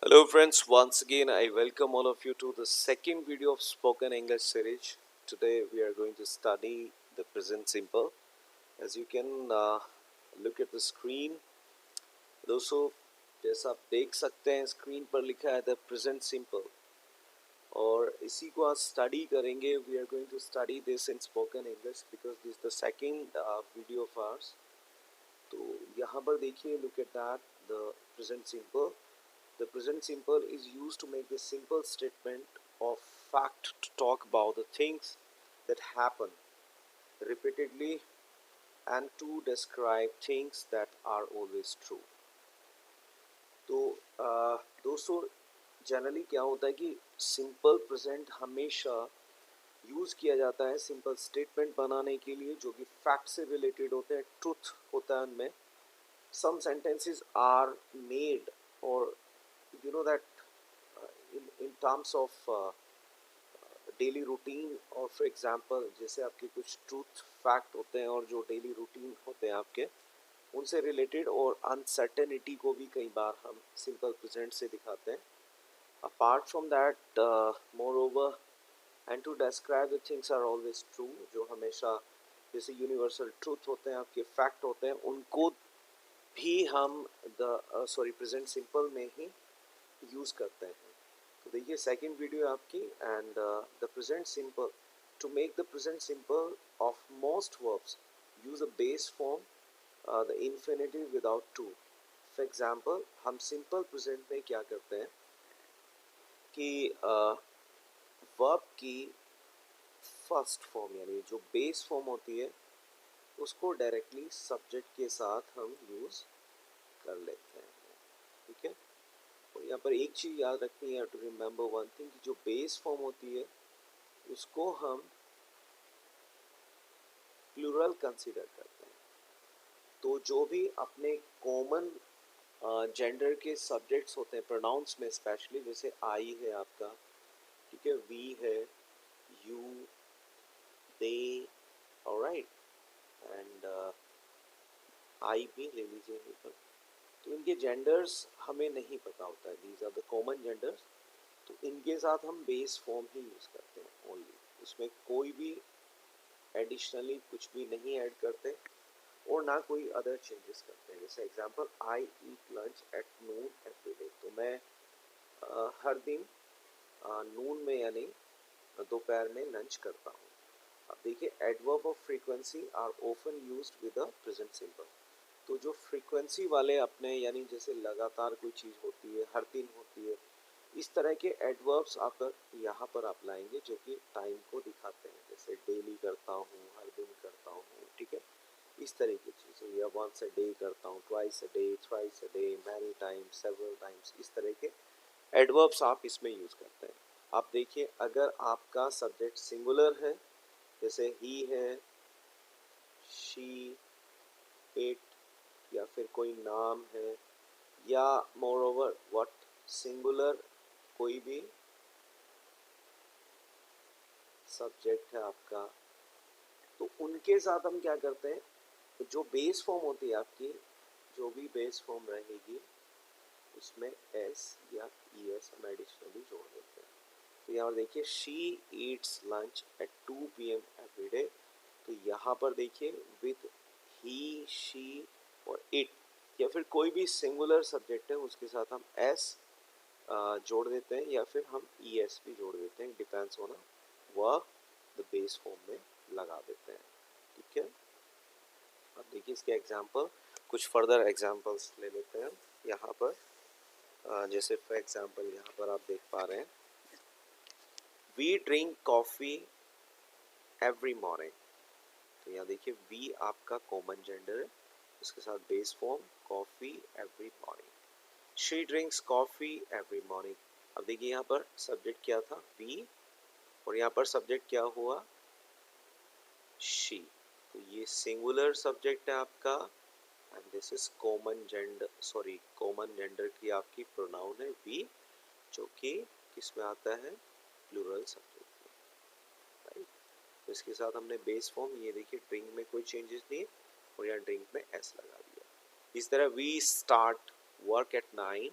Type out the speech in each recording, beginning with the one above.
Hello friends, once again I welcome all of you to the second video of spoken English series. Today we are going to study the present simple. As you can look at the screen, दोस्तों जैसा आप देख सकते हैं screen पर लिखा है the present simple और इसी को आज स्टडी करेंगे. We are going to study this in spoken English because this the second video of ours. तो यहाँ पर देखिए, look at that the present simple. The present simple is used to make the simple statement of fact to talk about the things that happen repeatedly and to describe things that are always true. तो दोस्तों generally क्या होता है कि simple present हमेशा use किया जाता है सिंपल स्टेटमेंट बनाने के लिए जो कि फैक्ट से रिलेटेड होते हैं, ट्रुथ होता है उनमें. सम सेंटेंसेस आर मेड और you know that in terms of daily routine और फॉर एग्जांपल जैसे आपके कुछ ट्रूथ फैक्ट होते हैं और जो डेली रूटीन होते हैं आपके उनसे रिलेटेड और अनसर्टेनिटी को भी कई बार हम सिंपल प्रेजेंट से दिखाते हैं. Apart from that moreover and to describe the things are always true, जो हमेशा जैसे यूनिवर्सल ट्रूथ होते हैं आपके फैक्ट होते हैं उनको भी हम द प्रेजेंट सिंपल में ही यूज़ करते हैं. तो देखिए सेकंड वीडियो आपकी and the present simple. To make the present simple of most verbs use a base form the infinitive without to. For example हम सिंपल प्रेजेंट में क्या करते हैं कि वर्ब की फर्स्ट फॉर्म यानी जो बेस फॉर्म होती है उसको डायरेक्टली सब्जेक्ट के साथ हम यूज़ कर लेते हैं. ठीक है, और यहाँ पर एक चीज़ याद रखनी है, टू रिमेंबर वन थिंग, जो बेस फॉर्म होती है उसको हम प्लूरल कंसीडर करते हैं. तो जो भी अपने कॉमन जेंडर के सब्जेक्ट्स होते हैं प्रोनाउंस में स्पेशली, जैसे आई है आपका, ठीक है, वी है, you, they, alright, and I भी ले लीजिए यहीं पर. तो इनके जेंडर्स हमें नहीं पता होता है, these are the common genders. तो इनके साथ हम बेस फॉर्म ही यूज़ करते हैं ओनली, उसमें कोई भी एडिशनली कुछ भी नहीं ऐड करते और ना कोई अदर चेंजेस करते हैं. जैसे example, I eat lunch at noon every day. तो मैं हर दिन नून में यानी दोपहर में लंच करता हूँ. अब देखिए, adverb of frequency are often used with the present simple. तो जो फ्रीक्वेंसी वाले अपने यानी जैसे लगातार कोई चीज़ होती है, हर दिन होती है, इस तरह के एडवर्ब्स आप यहाँ पर आप लाएंगे जो कि टाइम को दिखाते हैं. जैसे डेली करता हूँ, हर दिन करता हूँ, ठीक है, इस तरह की चीज़ें, या वंस अ डे करता हूँ, twice a day, thrice a day, many times, several times, इस तरह के एडवर्ब्स आप इसमें यूज़ करते हैं. आप देखिए, अगर आपका सब्जेक्ट सिंगुलर है, जैसे ही है, शी, इट, या फिर कोई नाम है, या मोर ओवर व्हाट सिंगुलर कोई भी सब्जेक्ट है आपका, तो उनके साथ हम क्या करते हैं, तो जो बेस फॉर्म होती है आपकी, जो भी बेस फॉर्म रहेगी उसमें एस या ई एस हम एडिशनली जोड़ देते हैं. तो यहाँ देखिए, she eats lunch at 2 PM every day. तो यहाँ पर देखिए विद ही, शी और इट या फिर कोई भी सिंगुलर सब्जेक्ट है उसके साथ हम एस जोड़ देते हैं या फिर हम ई एस भी जोड़ देते हैं, डिपेंड्स ऑन वह द बेस फॉर्म में लगा देते हैं. ठीक है, अब देखिए इसके एग्जांपल, कुछ फर्दर एग्जांपल्स ले लेते हैं यहाँ पर. जैसे फॉर एग्जांपल यहाँ पर आप देख पा रहे हैं, we drink coffee every morning. तो यहाँ देखिए, वी आपका कॉमन जेंडर है, उसके साथ base form coffee every morning. She drinks coffee every morning. अब देखिए यहाँ पर सब्जेक्ट क्या था, वी, और यहाँ पर सब्जेक्ट क्या हुआ, शी. तो ये सिंगुलर सब्जेक्ट है आपका and this is common gender की आपकी प्रोनाउन है वी, जो कि किस में आता है, प्लूरल सब्जेक्ट में, राइट. तो इसके साथ हमने बेस फॉर्म, ये देखिए ड्रिंक में कोई चेंजेस नहीं और यहाँ ड्रिंक में एस लगा दिया. इस तरह we start work at 9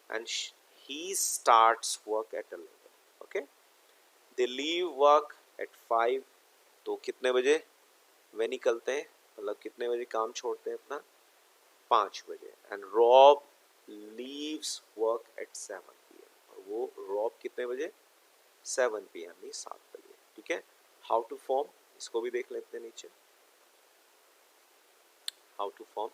and he starts work at 11. Okay, they leave work at 5. तो कितने बजे वे निकलते हैं, मतलब कितने बजे काम छोड़ते हैं अपना, 5 बजे. And Rob leaves work at 7 PM. और वो रॉब कितने बजे, 7 PM, नहीं 7 बजे. ठीक है. हाउ टू फॉर्म, इसको भी देख लेते हैं नीचे. How to form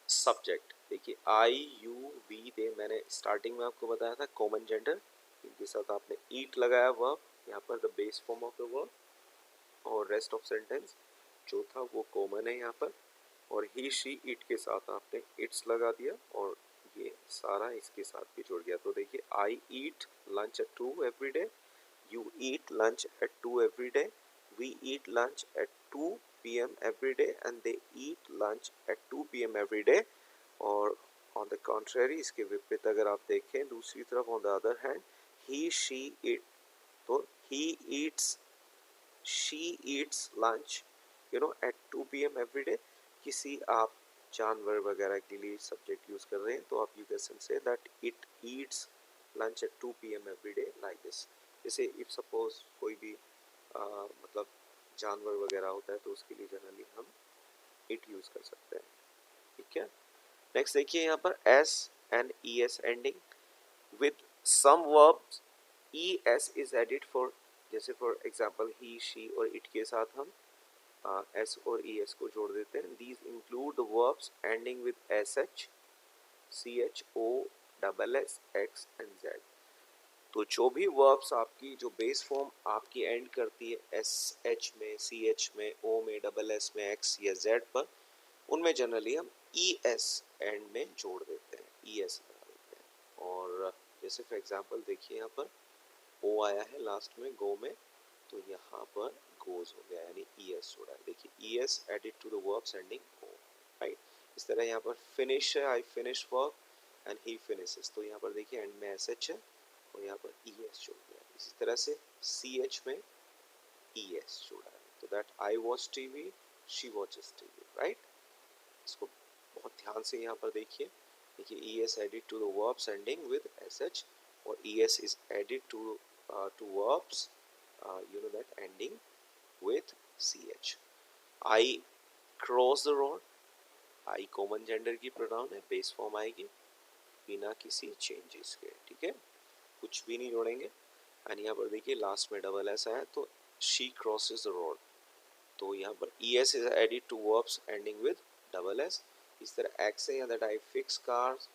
subject. देखिए आई यू वी दे, मैंने स्टार्टिंग में आपको बताया था कॉमन जेंडर, इनके साथ आपने ईट लगाया वर्ब, यहाँ पर the base form of the verb, और रेस्ट ऑफ सेंटेंस जो था वो कॉमन है यहाँ पर. और ही शी इट के साथ आपने इट्स लगा दिया, और ये सारा इसके साथ भी जुड़ गया. तो देखिए I eat lunch at 2 every day, you eat lunch at 2 every day, we eat lunch at 2 PM every day, and they eat lunch at 2 PM every day. और on the contrary, इसके विपरीत अगर आप देखें दूसरी तरफ, on the other hand, he she it, तो he eats she eats lunch at 2 PM every day. किसी आप जानवर वगैरह के लिए सब्जेक्ट यूज कर रहे हैं तो आप you can say that it eats lunch at 2 PM every day, like this. जैसे इफ सपोज कोई भी मतलब जानवर वगैरह होता है तो उसके लिए जनरली हम इट यूज कर सकते हैं. ठीक है. नेक्स्ट देखिए यहाँ पर S and E S ending with some verbs E S is added for, जैसे फॉर एग्जांपल ही शी और इट के साथ हम एस और ई एस को जोड़ देते हैं. These include the verbs ending with S H, C H, O, double S, X and Z. तो जो भी वर्ब्स आपकी जो बेस फॉर्म आपकी एंड करती है एस एच में, सी एच में, ओ में, डबल एस में, एक्स या जेड पर, उनमें जनरली हम ई एस एंड में जोड़ देते हैं, ई एस लगा देते हैं. और जैसे फॉर एग्जांपल देखिए यहाँ पर ओ आया है लास्ट में गो में, तो यहाँ पर गोज हो गया, यानी ई एस जोड़ा है. देखिए E S added to the verbs ending O, right. इस तरह यहाँ पर फिनिश है, I finish work and he finishes, तो यहाँ पर देखिए एंड में एस एच है और यहाँ पर ई एस जोड़ दिया. इसी तरह से सी एच में ई एस जोड़ा है, तो that I watch TV, she watches TV, right. इसको बहुत ध्यान से यहाँ पर देखिए. देखिए E S added to the verbs ending with S H, और E S is added to verbs that ending with ch. I cross the road, I common gender की प्रोनाउन है, बेस फॉर्म आएगी बिना किसी चेंजेस के. ठीक है, कुछ भी नहीं जोड़ेंगे. एंड यहाँ पर देखिए लास्ट में डबल एस आया, तो she crosses the road, तो यहाँ पर es is added to verbs ending with double S. इस तरह x है, दैट आई फिक्स कार्स,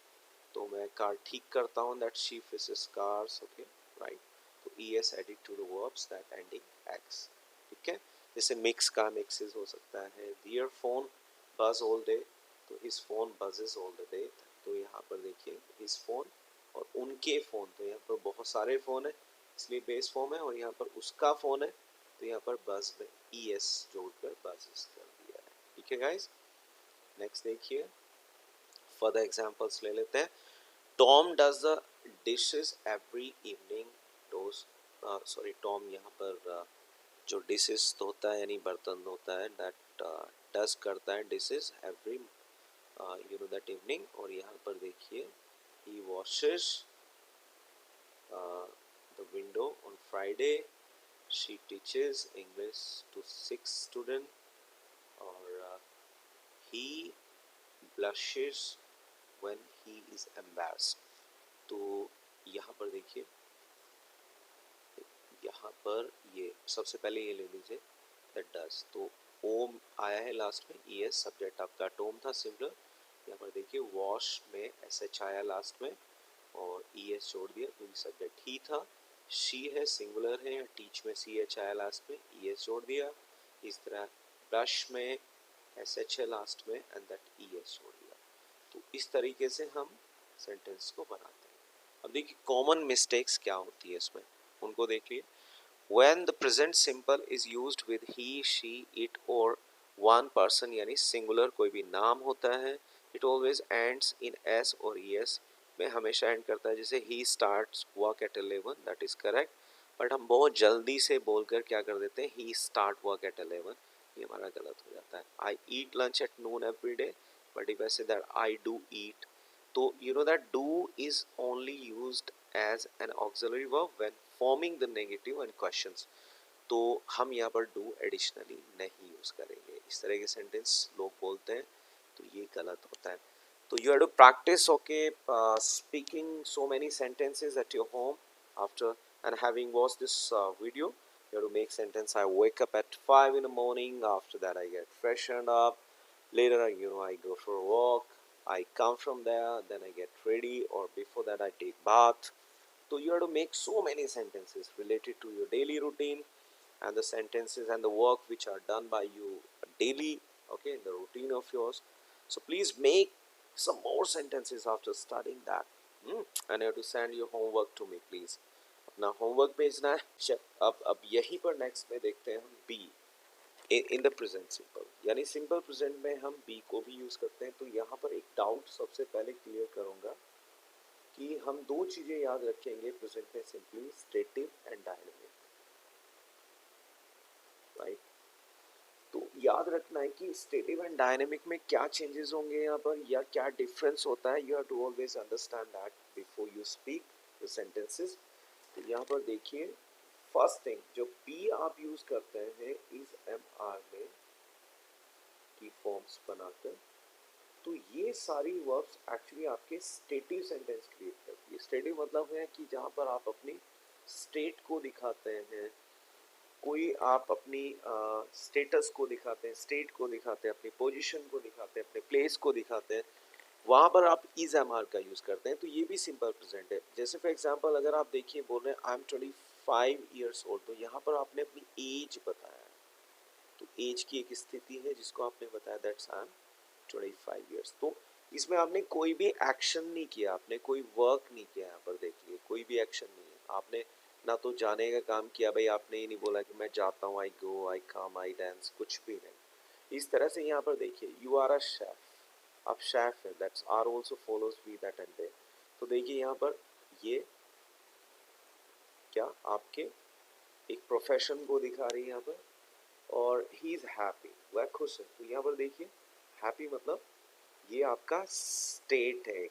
तो मैं कार ठीक करता हूँ, that she fixes cars. Okay, right. तो es added to the verbs that ending x. ठीक है. जैसे मिक्स का मिक्सेस हो सकता है. देयर फोन बज ऑल डे, तो हिज फोन बजेस ऑल द डे. तो यहाँ पर देखिए हिज फोन और उनके फ़ोन, तो यहाँ पर बहुत सारे फ़ोन है इसलिए बेस फॉर्म है, और यहाँ पर उसका फ़ोन है तो यहाँ पर बज में ई एस जोड़कर बजेस कर दिया है. ठीक है गाइज. नेक्स्ट देखिए फर्दर एग्जांपल्स ले लेते हैं. Tom does the dishes every evening. Tom यहाँ पर जो डिशेस होता है यानी बर्तन होता है, दैट डज करता है डिशेस एवरी दैट इवनिंग. और यहाँ पर देखिए he washes the window on Friday. She teaches English to 6 student. और he blushes when he is embarrassed. तो यहाँ पर देखिए, यहाँ पर ये सबसे पहले ये ले लीजिए दैट डज, तो ओम आया है लास्ट में, ई एस सब्जेक्ट आपका टोम था सिंगुलर. यहाँ पर देखिए वॉश में एस एच आया लास्ट में और ई एस जोड़ दिया क्योंकि सब्जेक्ट ही था. शी है सिंगुलर है, टीच में सी एच आया लास्ट में, ई एस जोड़ दिया. इस तरह ब्रश में एस एच है लास्ट में एंड दैट ई एस जोड़ दिया. तो इस तरीके से हम सेंटेंस को बनाते हैं. अब देखिए कॉमन मिस्टेक्स क्या होती है इसमें, उनको देखिए. When the present simple is used with he, she, it or one person यानी singular कोई भी नाम होता है, it always ends in s और es में हमेशा end करता है. जैसे he starts work at 11, that is correct. But हम बहुत जल्दी से बोलकर क्या कर देते हैं, he start work at 11, ये हमारा गलत हो जाता है. I eat lunch at noon every day, but if I say that I do eat तो you know that do is only used as an auxiliary verb when forming the negative and questions. तो हम यहाँ पर do additionally नहीं use करेंगे। इस तरह के सेंटेंस लोग बोलते हैं, तो ये गलत होता है। तो you have to practice, okay, speaking so many sentences at your home after and having watched this video. You have to make sentence. I wake up at 5 in the morning. After that, I get freshened up. Later, I go for a walk. I come from there. Then I get ready, or before that, I take bath. So you have to make so many sentences related to your daily routine and the sentences and the work which are done by you daily, okay, in the routine of yours. So please make some more sentences after studying that. And you have to send your homework to me, please. अपना homework भेजना है। अब यहीं पर next में देखते हैं हम B in the present simple, यानी सिंपल प्रेजेंट में हम बी को भी यूज करते हैं। तो यहाँ पर एक डाउट सबसे पहले क्लियर करूंगा कि हम दो चीजें याद रखेंगे प्रेजेंट में simply, stative and dynamic, right. तो याद रखना है कि स्टेटिव एंड डायनेमिक में क्या चेंजेस होंगे यहाँ पर, या क्या डिफरेंस होता है। You have to always understand that before you speak the sentences. तो यहाँ पर देखिए, फर्स्ट थिंग जो बी आप यूज करते हैं इज एम आर में की फॉर्म्स बनाकर, तो ये सारी वर्ब्स एक्चुअली आपके स्टेटिव सेंटेंस क्रिएट करती है। स्टेटिव मतलब है कि जहाँ पर आप अपनी स्टेट को दिखाते हैं, कोई आप अपनी स्टेटस को दिखाते हैं, स्टेट को दिखाते हैं, अपनी पोजीशन को दिखाते हैं, अपने प्लेस को दिखाते हैं, वहाँ पर आप इज एम आर का यूज़ करते हैं। तो ये भी सिंपल प्रेजेंट है। जैसे फॉर एग्जांपल अगर आप देखिए, बोल रहे हैं आई एम 25 ईयर्स ओल्ड, तो यहाँ पर आपने अपनी एज बताया है। तो एज की एक स्थिति है जिसको आपने बताया, दैट्स आई एम 25 ईयर्स। तो इसमें आपने कोई भी एक्शन नहीं किया, आपने कोई वर्क नहीं किया। यहाँ पर देखिए कोई भी एक्शन नहीं है, आपने ना तो जाने का काम किया, भाई आपने ये नहीं बोला कि मैं जाता हूँ, आई गो, आई कम, आई डांस, कुछ भी नहीं। इस तरह से यहाँ पर देखिए, यू आर अ शेफ, आप शेफ है, that's are also follows be that and they. तो देखिए यहाँ पर ये क्या आपके एक प्रोफेशन को दिखा रही है यहाँ पर, और ही इज हैप्पी, वह खुश है। तो यहाँ पर देखिए हैप्पी मतलब ये आपका स्टेट है,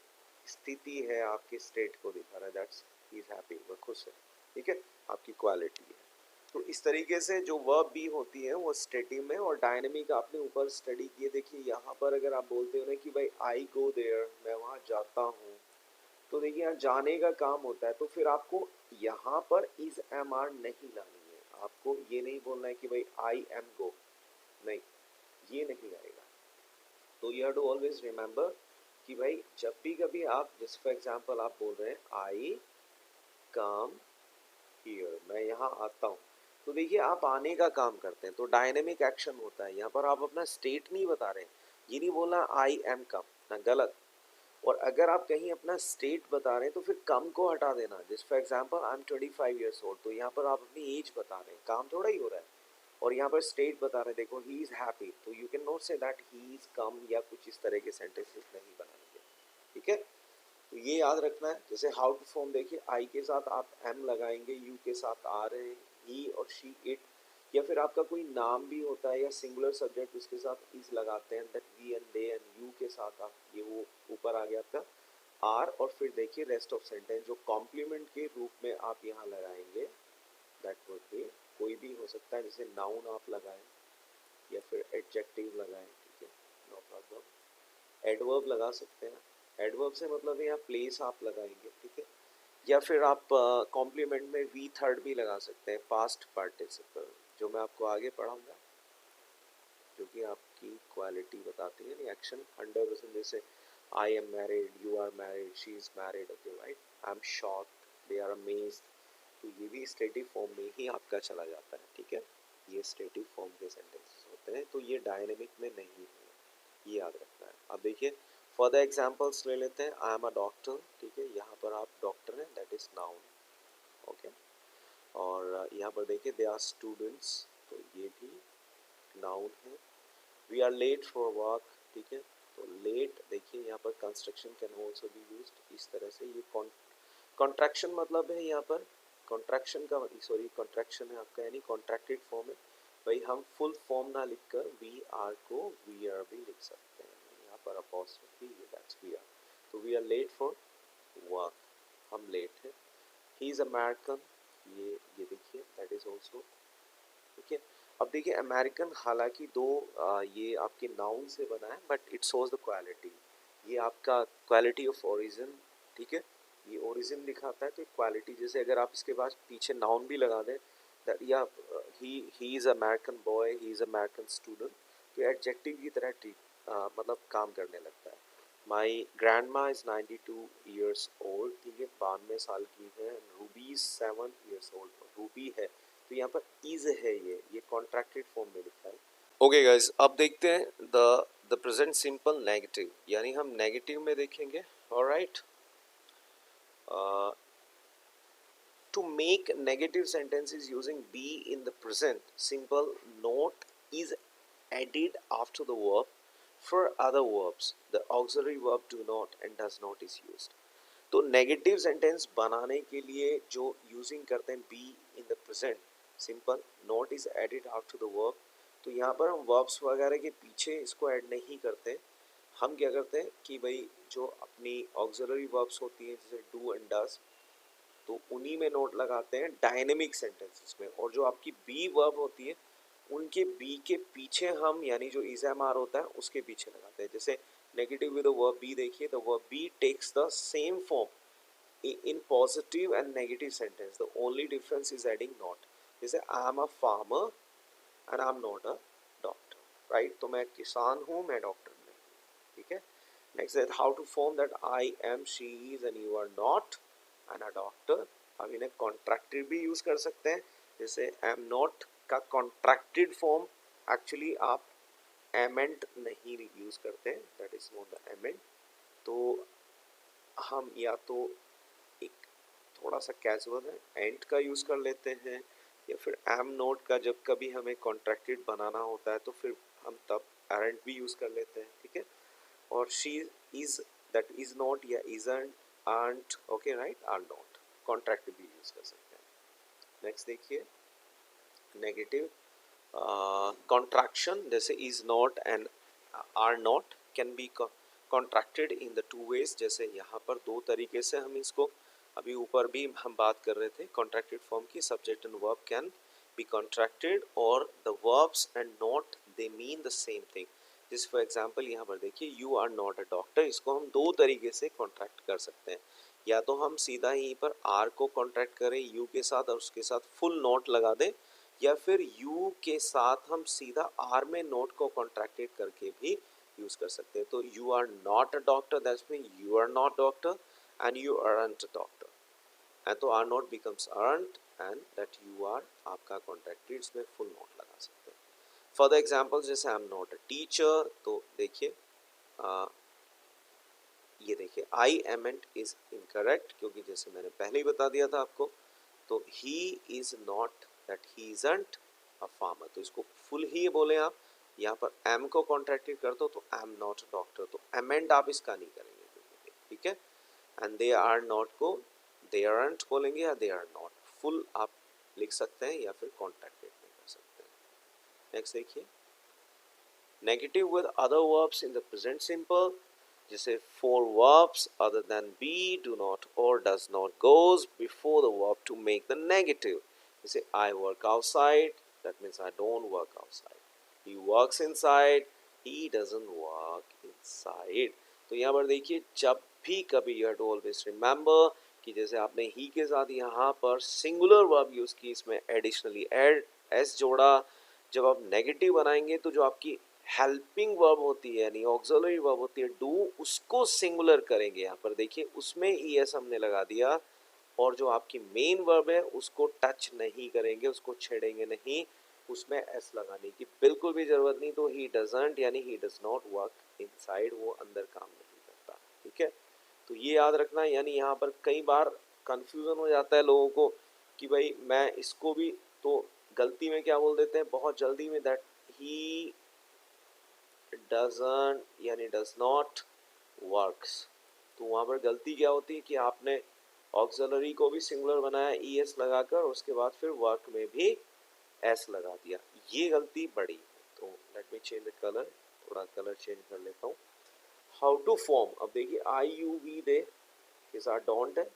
स्थिति है, आपके स्टेट को दिखा रहा है, दैट्स ही इज हैप्पी, वह खुश है, ठीक है, आपकी क्वालिटी है। तो इस तरीके से जो वर्ब बी होती है वो स्टेटिव में, और डायनेमिक आपने ऊपर स्टडी किए। देखिए यहाँ पर अगर आप बोलते हो ना कि भाई आई गो देयर, मैं वहाँ जाता हूँ, तो देखिए यहाँ जाने का काम होता है, तो फिर आपको यहाँ पर इज एम आर नहीं लानी है। आपको ये नहीं बोलना है कि भाई आई एम गो, नहीं, ये नहीं आएगा। तो you have to always remember कि भाई जब भी कभी आप, जैसे फॉर एग्जांपल आप बोल रहे हैं आई कम हियर, मैं यहाँ आता हूँ, तो देखिए आप आने का काम करते हैं, तो डायनेमिक एक्शन होता है। यहाँ पर आप अपना स्टेट नहीं बता रहे हैं, ये नहीं बोलना आई एम कम, ना, गलत। और अगर आप कहीं अपना स्टेट बता रहे हैं तो फिर कम को हटा देना। जैसे for example I am 25 years old, तो यहाँ पर आप अपनी एज बता रहे हैं, काम थोड़ा ही हो रहा है। और यहाँ पर स्टेट बता रहे हैं, देखो ही इज हैप्पी, तो you can not say that he is come, या कुछ इस तरह के सेंटेंसेस नहीं बनाएंगे, ठीक है। तो ये याद रखना है। जैसे हाउ टू फॉर्म देखिए, आई के साथ आप एम लगाएंगे, यू के साथ आर है, ही और शी, इट, या फिर आपका कोई नाम भी होता है या सिंगुलर सब्जेक्ट, उसके साथ इज लगाते हैं, that we and they, and you के साथ आप ये वो ऊपर आ गया आपका आर, और फिर देखिए रेस्ट ऑफ सेंटेंस जो कॉम्प्लीमेंट के रूप में आप यहाँ लगाएंगे, दैट वुड बी कोई भी हो सकता है, जैसे नाउन आप लगाएं या फिर एडजेक्टिव लगाएं, ठीक है, नो प्रॉब्लम। एडवर्ब लगा सकते हैं, एडवर्ब से मतलब यहाँ प्लेस आप लगाएंगे, ठीक है, या फिर आप कॉम्प्लीमेंट में वी थर्ड भी लगा सकते हैं, पास्ट पार्टिसिपल, जो मैं आपको आगे पढ़ाऊंगा, जो कि आपकी क्वालिटी बताती है, यानी एक्शन 100%। जैसे I am married, you are married, she is married, okay right, I am shocked, they are amazed, तो ये भी स्टेटिव फॉर्म में ही आपका चला जाता है, ठीक है। ये स्टेटिव फॉर्म के सेंटेंसेस होते हैं, तो ये डायनेमिक में नहीं है, ये याद रखना है। अब देखिए फॉर द एग्जांपल्स ले लेते हैं, आई एम अ डॉक्टर, ठीक है, यहाँ पर आप डॉक्टर हैं, दैट इज नाउन, ओके। और यहाँ पर देखिए दे आर स्टूडेंट्स, तो ये भी नाउन है। We are late for work, ठीक है, तो लेट देखिए यहाँ पर construction can also be used, इस तरह से। ये कॉन्ट्रैक्शन मतलब है यहाँ पर, कॉन्ट्रैक्शन का, सॉरी कॉन्ट्रैक्शन है आपका, यानी कॉन्ट्रैक्टेड फॉर्म है। भाई हम फुल फॉर्म ना लिखकर वी आर को वी आर भी लिख सकते हैं, यहाँ पर अपॉस्ट्रोफी, दैट्स वी आर। तो we are late for work, हम लेट है। ही इज़ अमेरिकन, ये देखिए दैट इज़ ऑल्सो, ठीक है। अब देखिए अमेरिकन हालांकि दो ये आपके नाउन से बना है but it shows the quality, ये आपका क्वालिटी ऑफ ओरिजिन, ठीक है। ये ओरिजिन दिखाता है तो क्वालिटी, जैसे अगर आप इसके पास पीछे नाउन भी लगा दें दैट या he is American boy, he is American student, तो एडजेक्टिव की तरह मतलब काम करने लगता है। माई ग्रैंड मा इज़ 92 ईयर्स ओल्ड, ठीक है, 92 साल की है। रूबी 7 ईयर्स ओल्ड, रूबी है तो यहाँ पर इज है, ये कॉन्ट्रैक्टेड फॉर्म में लिखा है। ओके गाइस, अब देखते हैं द प्रेजेंट सिंपल नेगेटिव, यानी हम नेगेटिव में देखेंगे। Alright, to make negative sentences using be in the present simple, note is added after the verb. For other verbs, the auxiliary verb do not and does not is used. तो negative sentence बनाने के लिए जो using करते हैं be in the present simple, not is added after the verb, तो यहाँ पर हम वर्ब्स वगैरह के पीछे इसको ऐड नहीं करते। हम क्या करते हैं कि भाई जो अपनी ऑक्सिलरी वर्ब्स होती हैं जैसे डू एंड डज, तो उन्हीं में नोट लगाते हैं डायनेमिक सेंटेंसेस में, और जो आपकी बी वर्ब होती है उनके बी के पीछे हम, यानी जो इज एम आर होता है उसके पीछे लगाते हैं। जैसे negative with the verb be देखिए, the verb be takes the same form in positive and negative sentence, the only difference is adding not. जैसे I am a farmer and I am not a doctor, right? तो मैं किसान हूँ, मैं doctor नहीं, ठीक है। नेक्स्ट है how to form that I am, she is and you are not and a doctor। अब इन्हें कॉन्ट्रैक्टेड भी यूज कर सकते हैं, जैसे am not का कॉन्ट्रैक्टेड फॉर्म एक्चुअली आप एमेंट नहीं यूज करते हैं, दैट इज नॉट द एमेंट। तो हम या तो एक थोड़ा सा कैजुअल है एंड का यूज़ कर लेते हैं, या फिर एम नोट का जब कभी हमें कॉन्ट्रैक्टेड बनाना होता है तो फिर हम तब एरेंट भी यूज़ कर लेते हैं, ठीक है। और she is, that is not या isn't, aren't, okay right, are not, contracted भी यूज़ कर सकते हैं। नेक्स्ट देखिए नेगेटिव कॉन्ट्रैक्शन, जैसे is not and are not can be contracted in the two ways. जैसे यहाँ पर दो तरीके से हम इसको, अभी ऊपर भी हम बात कर रहे थे कॉन्ट्रैक्टेड फॉर्म की, subject and verb can be contracted और the verbs and not they mean the same thing. जिस फॉर एग्जांपल यहाँ पर देखिए you are not a doctor, इसको हम दो तरीके से कॉन्ट्रैक्ट कर सकते हैं। या तो हम सीधा यहीं पर आर को कॉन्ट्रैक्ट करें यू के साथ और उसके साथ फुल नॉट लगा दें, या फिर यू के साथ हम सीधा आर में नोट को कॉन्ट्रैक्टेड करके भी यूज कर सकते हैं। तो you are not a doctor, that's mean you are not doctor and you aren't a doctor, and तो are not becomes aren't and that you are आपका कॉन्ट्रैक्टेड, इसमें फुल नोट लगा सकते हैं। फॉर द एग्जाम्पल जैसे I am not a teacher, तो देखिए ये देखिए आई एमेंट इज इनकरेक्ट, क्योंकि जैसे मैंने पहले ही बता दिया था आपको, तो he is not, that he isn't a farmer, तो इसको फुल ही बोले आप। यहाँ पर एम को कॉन्ट्रैक्टेड कर दो तो आई एम नॉट डॉक्टर, तो एमेंट आप इसका नहीं करेंगे, ठीक है। एंड दे आर नॉट को दे आरंट बोलेंगे या दे आर नॉट, फुल आप लिख सकते हैं या फिर कॉन्ट्रैक्टेड में कर सकते हैं। नेक्स्ट देखिए negative with other verbs in the present simple, जैसे for verbs other than be, do not or does not goes before the verb to make the negative। जैसे I work outside, that means I don't work outside। He works inside, he doesn't work inside। तो यहाँ पर देखिए जब भी कभी you have to always remember कि जैसे आपने he के साथ यहाँ पर singular verb यूज की, इसमें additionally add s जोड़ा, जब आप नेगेटिव बनाएंगे तो जो आपकी हेल्पिंग वर्ब होती है यानी ऑक्सिलरी वर्ब होती है डू, उसको सिंगुलर करेंगे। यहाँ पर देखिए उसमें ईएस हमने लगा दिया, और जो आपकी मेन वर्ब है उसको टच नहीं करेंगे, उसको छेड़ेंगे नहीं, उसमें एस लगाने की बिल्कुल भी जरूरत नहीं। तो ही डजंट यानी he does not work inside, वो अंदर काम नहीं करता, ठीक है। तो ये याद रखना, यानी यहाँ पर कई बार कंफ्यूजन हो जाता है लोगों को कि भाई मैं इसको भी, तो गलती में क्या बोल देते हैं बहुत जल्दी में, दैट ही डजंट यानी डज नॉट वर्क्स। तो वहाँ पर गलती क्या होती है कि आपने ऑक्सिलरी को भी सिंगुलर बनाया ई एस लगाकर, उसके बाद फिर वर्क में भी एस लगा दिया, ये गलती बड़ी है। तो let me change the colour, थोड़ा कलर चेंज कर लेता हूँ। हाउ टू फॉर्म, अब देखिए आई यू वी दे के साथ डोंट है,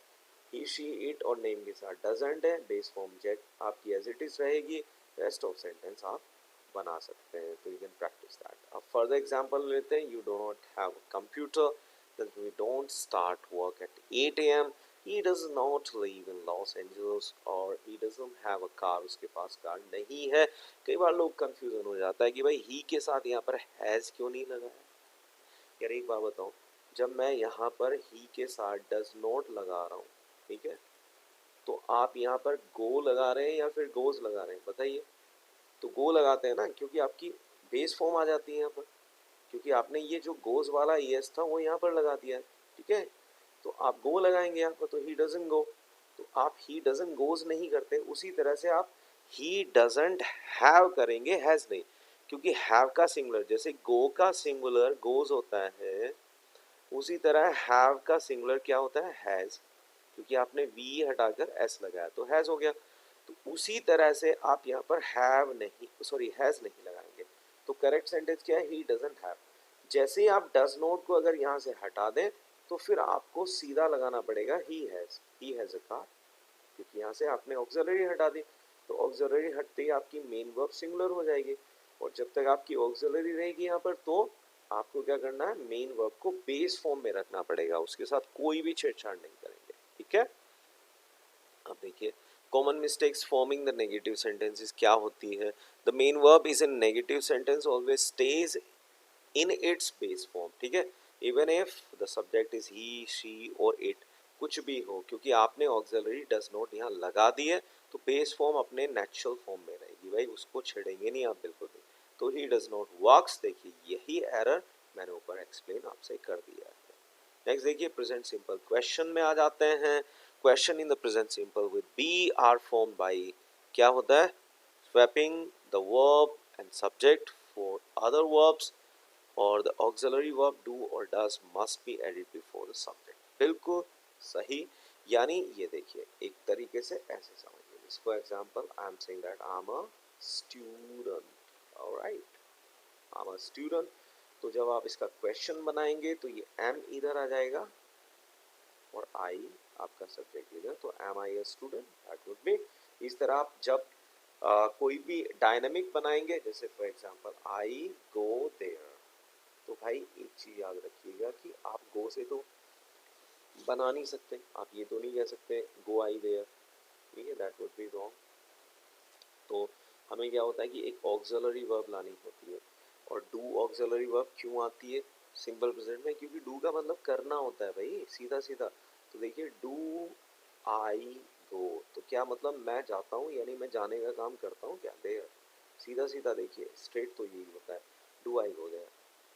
ही शी इट और नेम के साथ डजंट है, बेस फॉर्म जेट आपकी एज इट इज रहेगी, रेस्ट ऑफ सेंटेंस आप बना सकते हैं। तो यू कैन प्रैक्टिस दैट। अब फर्दर एग्जांपल लेते हैं, you do not have a computer, then we don't start work at 8 AM, he does not live in Los Angeles और he doesn't have a car, उसके पास car नहीं है। कई बार लोग confusion हो जाता है कि भाई ही के साथ यहाँ पर हैज क्यों नहीं लगा है। यार एक बात बताऊं, जब मैं यहाँ पर ही के साथ डज नॉट लगा रहा हूँ, ठीक है, तो आप यहाँ पर गो लगा रहे हैं या फिर गोज लगा रहे हैं, बताइए। तो गो लगाते हैं ना, क्योंकि आपकी बेस फॉर्म आ जाती है यहाँ पर, क्योंकि आपने ये जो गोज वाला यस था वो यहाँ पर लगा दिया है, ठीक है। तो आप गो लगाएंगे यहाँ पर, तो ही डजंट गो, तो आप ही डजंट गोज नहीं करते। उसी तरह से आप ही डजंट हैव करेंगे, हैज नहीं, क्योंकि हैव का सिंगुलर जैसे गो का सिंगुलर गोज होता है, उसी तरह हैव का सिंगुलर क्या होता है, हैज, क्योंकि आपने वी हटाकर एस लगाया तो हैज हो गया। तो उसी तरह से आप यहाँ पर हैव नहीं, सॉरी हैज नहीं लगाएंगे। तो करेक्ट सेंटेंस क्या है, ही डजंट हैव। जैसे ही आप डज नॉट को अगर यहाँ से हटा दें तो फिर आपको सीधा लगाना पड़ेगा ही हैज अ कार, क्योंकि यहाँ से आपने ऑक्सिलरी हटा दी। तो ऑक्सिलरी हटते ही आपकी मेन वर्ब सिंगुलर हो जाएगी, और जब तक आपकी ऑक्सिलरी रहेगी यहाँ पर तो आपको क्या करना है, मेन वर्ब को बेस फॉर्म में रखना पड़ेगा, उसके साथ कोई भी छेड़छाड़ नहीं करेंगे, ठीक है। अब देखिए common mistakes forming the negative sentences क्या होती है। The main verb is in negative sentence always stage in its base form, ठीक है, even if the subject is he she और इट, कुछ भी हो, क्योंकि आपने ऑक्सिलरी डज नॉट यहाँ लगा दी है, तो बेस फॉर्म अपने नेचुरल फॉर्म में रहेगी भाई, उसको छेड़ेंगे नहीं आप बिल्कुल भी। तो ही डज नॉट वर्क्स, देखिए यही एरर मैंने ऊपर एक्सप्लेन आपसे कर दिया है। नेक्स्ट देखिए प्रेजेंट सिंपल क्वेश्चन में आ जाते हैं। Question in the present simple with be are form by, क्या होता है, swapping the verb and subject for other verbs, और द ऑक्सिलरी वर्ब डू और does must be added before the subject, बिल्कुल सही। यानी ये देखिए एक तरीके से ऐसे समझिए इसको, example I am saying that I am a student, alright, I am a student. तो जब आप इसका क्वेश्चन बनाएंगे तो ये एम इधर आ जाएगा और आई आपका सब्जेक्ट इधर, तो am I a student, that would be. इस तरह आप जब कोई भी डायनामिक बनाएंगे, जैसे for example I go there, तो भाई एक चीज याद रखिएगा कि आप गो से तो बना नहीं सकते, आप ये तो नहीं कह सकते गो आई देयर, ठीक है, दैट वुड बी रॉन्ग। तो हमें क्या होता है कि एक ऑक्सिलरी वर्ब लानी होती है, और डू ऑक्सिलरी वर्ब क्यों आती है सिंपल प्रेजेंट में, क्योंकि डू का मतलब करना होता है भाई, सीधा सीधा। तो देखिए डू आई गो, तो क्या मतलब मैं जाता हूँ, यानी मैं जाने का काम करता हूँ क्या, देयर, सीधा सीधा देखिए स्ट्रेट तो यही होता है, डू आई गो देयर।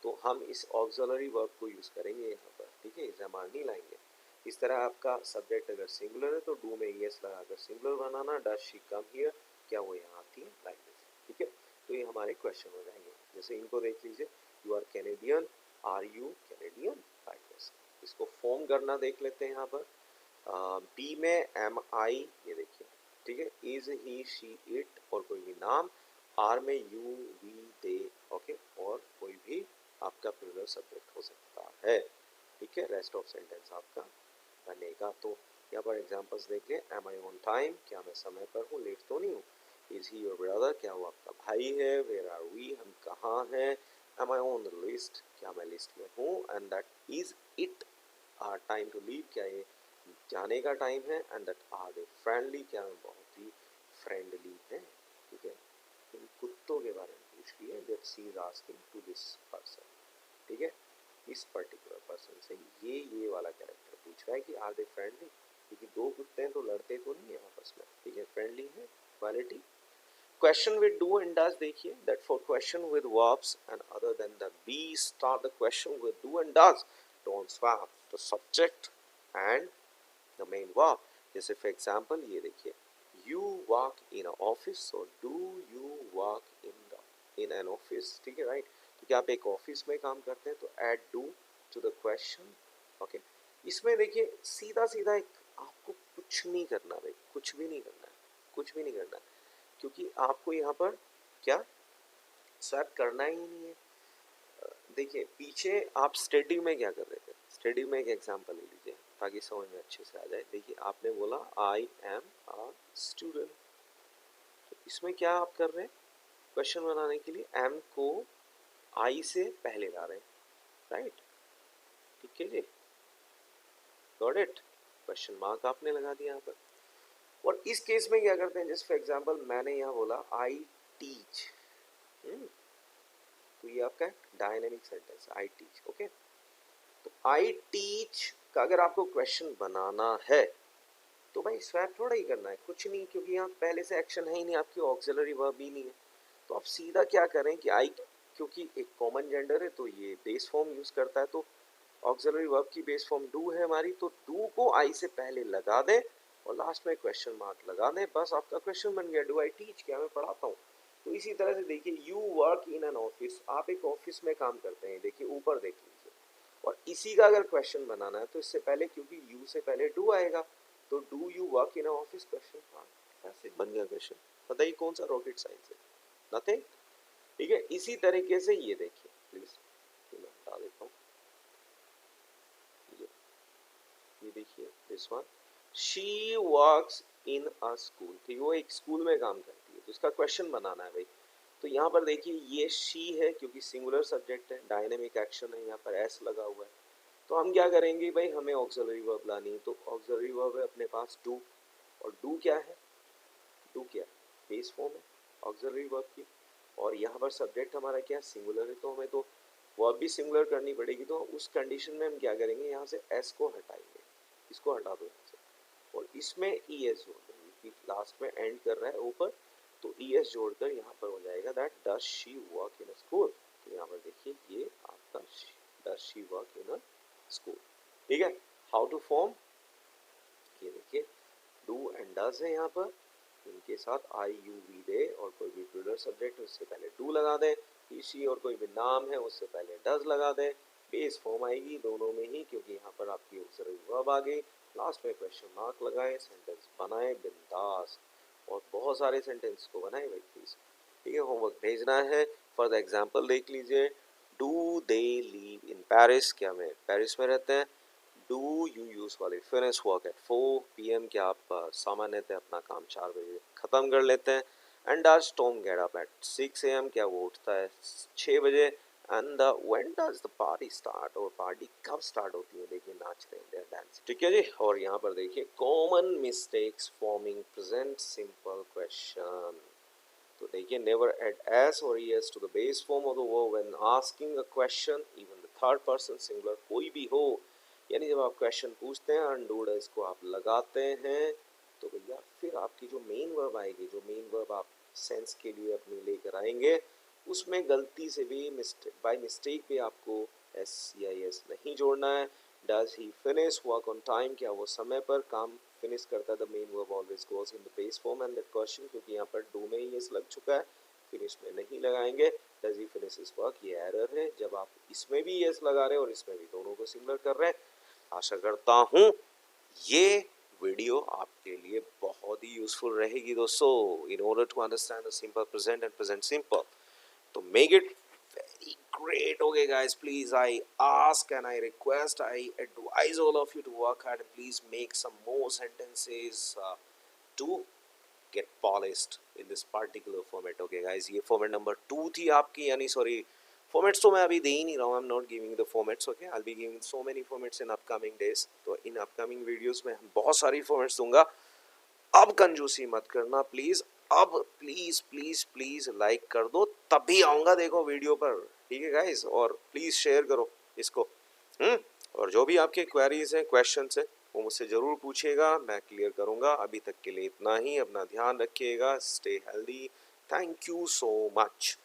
तो हम इस ऑक्सिलरी वर्ब को यूज़ करेंगे यहाँ पर, ठीक है, इसे हम नहीं लाएंगे। इस तरह आपका सब्जेक्ट अगर सिंगुलर है तो डू में यस लगाकर singular banana, does she come here, क्या वो यहाँ आती है, लाइक दिस, ठीक है। तो ये हमारे क्वेश्चन हो जाएंगे। जैसे इनको देख लीजिए, you are Canadian, are you Canadian, like this. इसको फॉर्म करना देख लेते हैं यहाँ पर। बी में एम आई, ये देखिए, ठीक है, इज ही शी इट और कोई भी नाम, आर में यू वी दे, ओके, और कोई भी आपका प्लूरल सब्जेक्ट हो सकता है, ठीक है। रेस्ट ऑफ सेंटेंस आपका बनेगा। तो यहाँ पर एग्जांपल्स देख लें, एम आई ऑन टाइम, क्या मैं समय पर हूँ, लेट तो नहीं हूँ। इज ही योर ब्रदर, क्या वो आपका भाई है। वेयर आर वी, हम कहाँ हैं। Am I on the list, क्या मैं लिस्ट में हूँ। And that is it time to leave, क्या ये जाने का टाइम है। And that are they friendly, क्या मैं बहुत ही फ्रेंडली है, ठीक है। इन कुत्तों के बारे में पूछ लिया, that she is asking to this person, ठीक है, इस पर्टिकुलर पर्सन से ये वाला कैरेक्टर पूछ रहा है कि आर दे फ्रेंडली, क्योंकि दो कुत्ते हैं तो लड़ते तो नहीं है आपस में, ठीक है, फ्रेंडली है, quality. Question with do and does, देखिए that for question with verbs and other than the be start the question with do and does, don't swap the subject and the main verb. जैसे for example ये देखिए, you work in a office, so do you work in an office, ठीक है, right. तो क्या आप एक office में काम करते हैं, तो add do to the question, okay. इसमें देखिए सीधा सीधा एक, आपको कुछ नहीं करना भाई, कुछ भी नहीं करना है, कुछ भी नहीं करना है, क्योंकि आपको यहाँ पर क्या स्वैप करना ही नहीं है। देखिए पीछे आप स्टडी में क्या कर रहे थे, स्टडी में एक एग्जांपल ले लीजिए ताकि समझ में अच्छे से आ जाए। देखिए आपने बोला आई एम अ स्टूडेंट, तो इसमें क्या आप कर रहे हैं, क्वेश्चन बनाने के लिए एम को आई से पहले ला रहे हैं, राइट, ठीक है जी, गॉट इट। क्वेश्चन मार्क आपने लगा दिया यहाँ पर। और इस केस में क्या करते हैं, जस्ट फॉर एग्जांपल मैंने यहाँ बोला आई टीच, तो ये आपका dynamic sentence I teach, okay. तो आई टीच का अगर आपको क्वेश्चन बनाना है तो भाई स्वैप थोड़ा ही करना है, कुछ नहीं, क्योंकि यहाँ पहले से एक्शन है ही नहीं, आपकी ऑक्सिलरी वर्ब ही नहीं है। तो आप सीधा क्या करें कि आई, क्योंकि एक कॉमन जेंडर है तो ये बेस फॉर्म यूज करता है, तो ऑक्सिलरी वर्ब की बेस फॉर्म डू है हमारी, तो डू को आई से पहले लगा दें और लास्ट में क्वेश्चन मार्क लगा दें, बस आपका क्वेश्चन बन गया, डू आई टीच, क्या मैं पढ़ाता हूँ। तो इसी तरह से देखिए you work in an office, आप एक ऑफिस में काम करते हैं, देखिए ऊपर देख लीजिए, और इसी का अगर क्वेश्चन बनाना है तो इससे पहले, क्योंकि यू से पहले डू आएगा, तो do you work in office, question mark, ऐसे बन गया क्वेश्चन। बताइए कौन सा रॉकेट साइंस है, नथिंग, ठीक है। इसी तरीके से ये देखिए प्लीज, मैं बता देता हूँ, ये देखिए this one, she works in a school, ठीक है, वो एक स्कूल में काम करती है, तो इसका क्वेश्चन बनाना है भाई। तो यहाँ पर देखिए ये शी है, क्योंकि सिंगुलर सब्जेक्ट है, डायनेमिक एक्शन है, यहाँ पर एस लगा हुआ है, तो हम क्या करेंगे भाई, हमें ऑक्सिलरी वर्ब लानी है, तो ऑक्सिलरी वर्ब है अपने पास डू, और डू क्या है, डू क्या है, बेस फॉर्म है ऑक्सिलरी वर्ब की, और यहाँ पर सब्जेक्ट हमारा क्या सिंगुलर है, तो हमें तो वर्ब भी सिंगुलर करनी पड़ेगी, तो उस कंडीशन में हम क्या करेंगे, यहाँ से एस को हटाएंगे, इसको हटा दो यहाँ से, और इसमें ई एस जोड़ देंगे, लास्ट में एंड कर रहा है ऊपर, तो ई एस जोड़कर यहाँ पर हो जाएगा that does she work in a school, तो यहाँ पर देखिए ये आपका does she work in a school, ठीक है। हाउ टू फॉर्म, ये देखिए डू एंड डज है यहाँ पर, इनके साथ आई यू वी दे, और कोई भी प्लूरल सब्जेक्ट है उससे पहले डू लगा दें, ईशी और कोई भी नाम है उससे पहले डज लगा दें, बेस फॉर्म आएगी दोनों में ही, क्योंकि यहाँ पर आपकी ऑक्सिलरी वर्ब आ गई, लास्ट में क्वेश्चन मार्क लगाए, सेंटेंस बनाए बिंदास, और बहुत सारे सेंटेंस को बनाए भाई प्लीज, ठीक है। होमवर्क भेजना है, फॉर द एग्जाम्पल देख लीजिए, do they leave in Paris, क्या मैं पेरिस में रहते हैं, डू यू यूज वाले फिनिश वर्क एट 4 PM, क्या आप सामान्यतः अपना काम 4 बजे ख़त्म कर लेते हैं, and does Tom get up at 6 AM, क्या वो उठता है 6 बजे, and when does the party start, और पार्टी कब स्टार्ट होती है, देखिए नाच रहे हैं डांस, ठीक है जी। और यहाँ पर देखिए common mistakes forming present simple question, तो देखिए नेवर एड एस और es to the base form of the verb when asking a question, even the third person singular कोई भी हो, यानी जब आप क्वेश्चन पूछते हैं अनडूड इसको आप लगाते हैं, तो भैया फिर आपकी जो मेन वर्ब आएगी, जो मेन वर्ब आप सेंस के लिए अपनी लेकर आएंगे, उसमें गलती से भी बाय मिस्टेक भी आपको एस या एस नहीं जोड़ना है। Does he finish work on time, क्या वो समय पर काम फिनिश करता है, the main verb always goes in the base form and that question, क्योंकि यहाँ पर डू में ही एस लग चुका है, फिनिश में नहीं लगाएंगे। Does he finish his work, ये एरर है, जब आप इसमें भी एस लगा रहे हैं और इसमें भी दोनों को सिमिलर कर रहे हैं। आशा करता हूँ ये वीडियो आपके लिए बहुत ही यूजफुल रहेगी दोस्तों, in order to understand the simple present and present simple, तो make it very great. Okay guys, please, I ask and I request, I advise all of you to work hard and please make some more sentences to get polished in this particular format. Okay guys, ये format number 2 थी आपकी, यानी sorry formats तो मैं अभी दे ही नहीं रहा हूँ, आई am not giving the formats, okay, I will be giving so many formats in upcoming days, तो इन अपकमिंग वीडियोस में हम बहुत सारी फॉर्मेट्स दूंगा। अब कंजूसी मत करना प्लीज, अब प्लीज प्लीज प्लीज लाइक कर दो, तभी आऊंगा देखो वीडियो पर, ठीक है गाइस, और प्लीज शेयर करो इसको, और जो भी आपके क्वेरीज हैं, क्वेश्चंस हैं, वो मुझसे ज़रूर पूछिएगा, मैं क्लियर करूंगा। अभी तक के लिए इतना ही, अपना ध्यान रखिएगा, stay healthy, thank you so much.